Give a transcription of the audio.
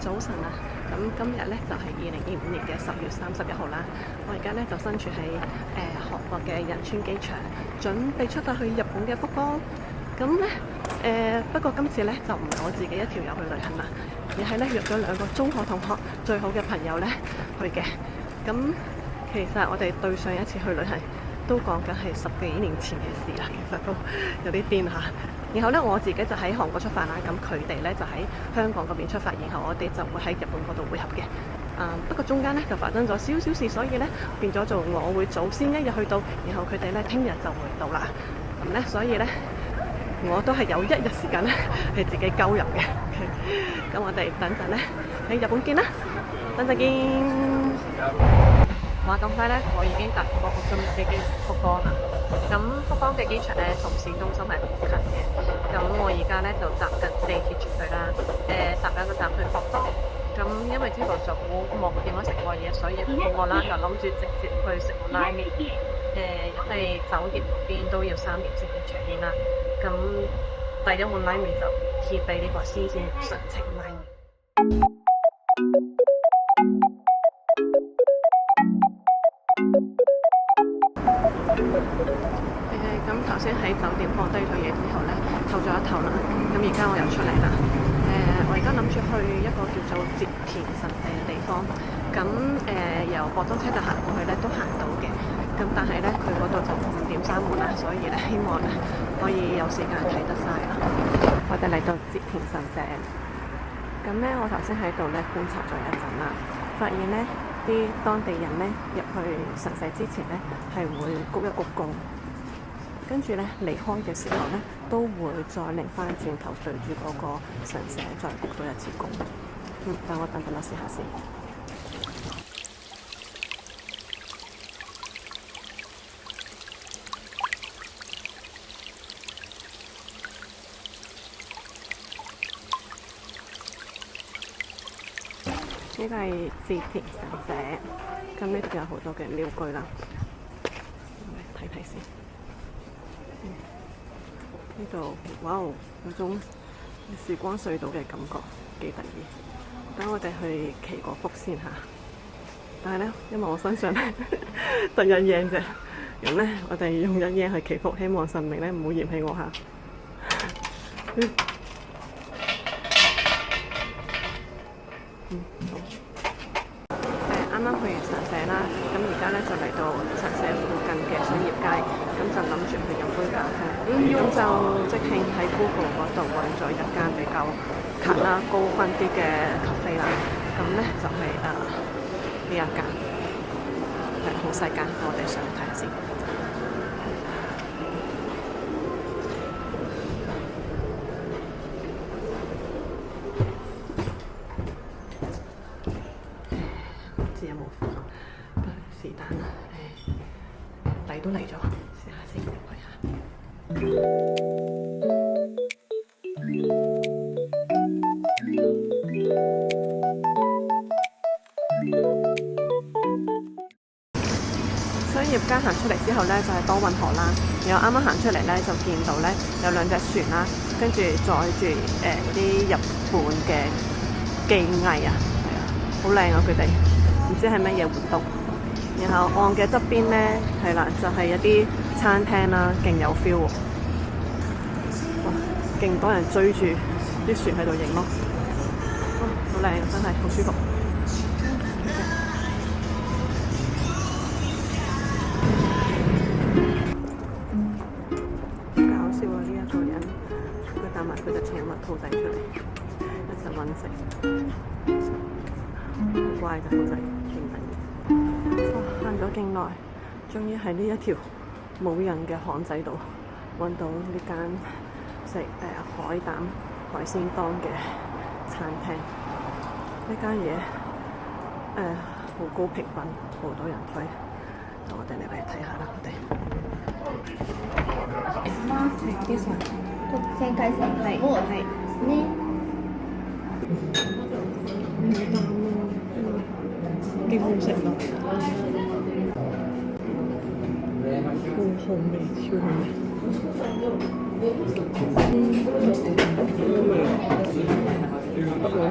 早晨啊！咁今日咧就係2025年嘅10月31號啦。我而家咧就身處喺韓國嘅仁川機場，準備出發去日本嘅福岡。咁咧不過今次咧就唔係我自己一條友去旅行啦，而係咧約咗2個中學同學最好嘅朋友咧去嘅。咁其實我哋對上一次去旅行都講緊係10幾年前嘅事啦，其實都有啲癲下。然後咧我自己就喺韓國出發啦，咁佢哋咧就喺香港嗰邊出發，然後我哋就會喺日本嗰度會合嘅。不過中間咧就發生咗少少事，所以咧變咗做我會早先1日去到，然後佢哋咧聽日就會到啦。咁咧所以咧我都係有1日時間咧係自己鳩入嘅。咁我哋等陣咧喺日本見啦，等陣見。話咁快咧，我已經搭過福岡嘅福岡啦。咁福岡嘅機場咧，同市中心係好近嘅。咁我而家咧就搭緊地鐵出去啦。搭一個站去博多。咁因為朝頭早冇點樣食過嘢，所以肚餓啦，就諗住直接去食拉麵。因為酒店嗰邊都要3點先至出現啦。咁第一碗拉麵就貼俾呢個新鮮純情拉麵。咁頭先喺酒店放低咗嘢之後咧，唞咗一唞啦。咁而家我又出嚟啦。我而家諗住去一個叫做折田神社嘅地方。咁由博多車站行過去咧都行到嘅。咁但係咧佢嗰度就5點閂門啦，所以咧希望咧可以有時間睇得晒啦。我哋嚟到折田神社。咁咧我頭先喺度咧觀察咗一陣啦，發現咧啲當地人咧入去神社之前咧係會鞠一鞠躬。跟住咧離開嘅時候咧，都會再擰翻轉頭對住嗰個神社再鞠多1次躬。等我試下先。呢個係折田神社，咁呢度有好多嘅廟居啦。睇睇先。呢度哇哦，有種時光隧道嘅感覺，幾得意。等我哋去祈個福先嚇。但係咧，因為我身上咧得1yen啫，咁咧我哋用1yen去祈福，希望神明咧唔好嫌棄我嚇。啱啱去完神社啦，咁而家咧就嚟到神社附近嘅商業街，咁就諗住去飲杯咖啡。咁就即興喺 Google 嗰度揾咗一間比較近啦、高分啲嘅咖啡啦。咁咧就係呢一間，係好細間，我哋上睇下先。都嚟咗，試下先，去下。商業街行出嚟之後咧，就係多運河啦。然後啱啱行出嚟咧，就見到咧有2隻船啦，跟住載住嗰啲日本嘅技藝啊，係啊，好靚啊！佢哋唔知係乜嘢活動。然後岸嘅側邊咧，係啦，就係一啲餐廳啦，勁有 feel 喎！哇，勁多人追住啲船喺度影咯，好靚啊，真係好舒服。搞笑啊！呢一個人，佢帶埋佢隻寵物兔仔出嚟，一齊揾食，好乖嘅兔仔，勁得意。行咗勁耐，終於喺呢一條冇人嘅巷仔度揾到呢間食海膽海鮮檔嘅餐廳。呢間嘢好高評分，好多人推。我哋嚟睇下啦，我哋。This one，正解成係呢。幾好食咯！好味，超好味。哇，